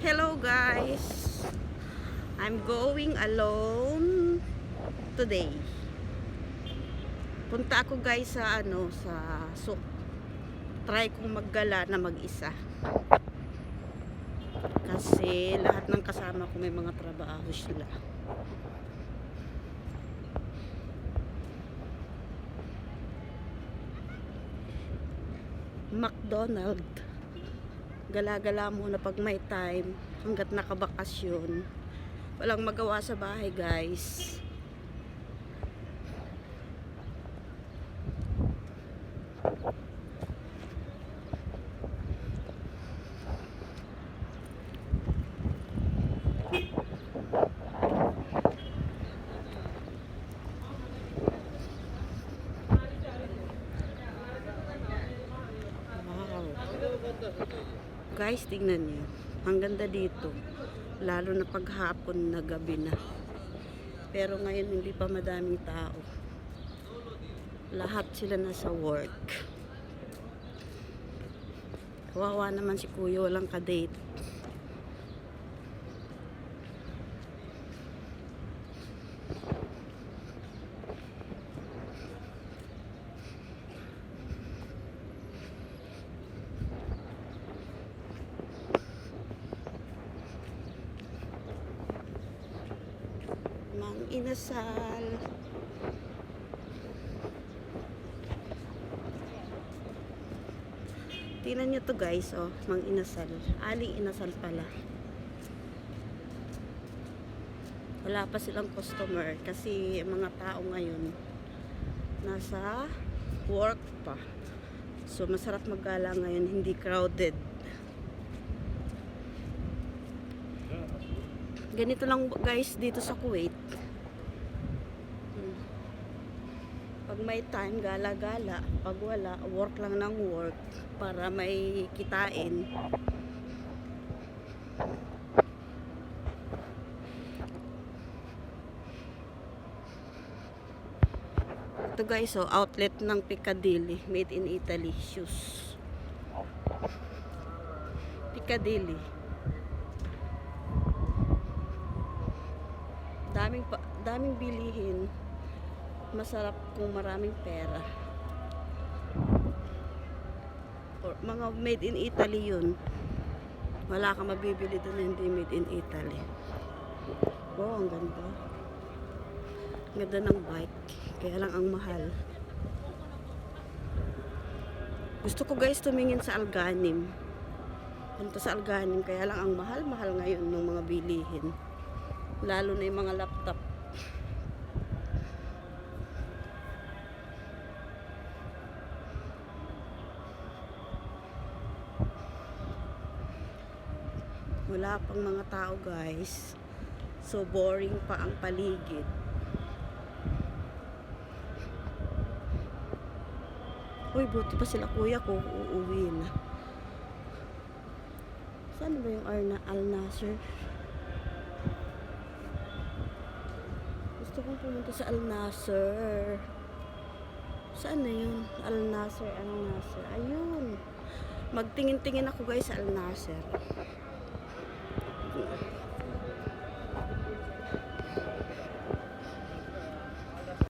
Hello guys, I'm going alone today. Punta ako guys sa try kong maggala na mag-isa. Kasi lahat ng kasama ko may mga trabaho sila. McDonald. Gala-gala muna pag may time hanggat nakabakasyon. Walang magawa sa bahay guys. Guys, tingnan niyo. Ang ganda dito. Lalo na paghapon na gabi na. Pero ngayon hindi pa madaming tao. Lahat sila nasa work. Kawawa naman si Kuya, walang kadate. Mang Inasal. Tingnan nyo to guys, oh, Mang Inasal. Aling Inasal pala. Wala pa silang customer kasi mga tao ngayon nasa work pa. So masarap maggala ngayon, hindi crowded. Ganito lang guys dito sa Kuwait. Pag may time, gala-gala. Pag wala, work lang ng work para may kitain. Ito guys, oh, outlet ng Piccadilly. Made in Italy shoes. Piccadilly. Daming bilihin. Masarap kung maraming pera. Or, mga made in Italy yun. Wala kang mabibili doon na hindi made in Italy. Wow, ang ganda. Ganda ng bike. Kaya lang ang mahal. Gusto ko guys tumingin sa Alganim. Punta sa Alganim. Kaya lang ang mahal-mahal ngayon ng mga bilihin. Lalo na yung mga laptop. Wala pang mga tao guys. So boring pa ang paligid. Uy, buti pa sila kuya ko uuwi na. Saan ba yung Al Nasser? Gusto kong pumunta sa Al Nasser. Saan na yun? Al Nasser. Ayun. Magtingin-tingin ako guys sa Al Nasser.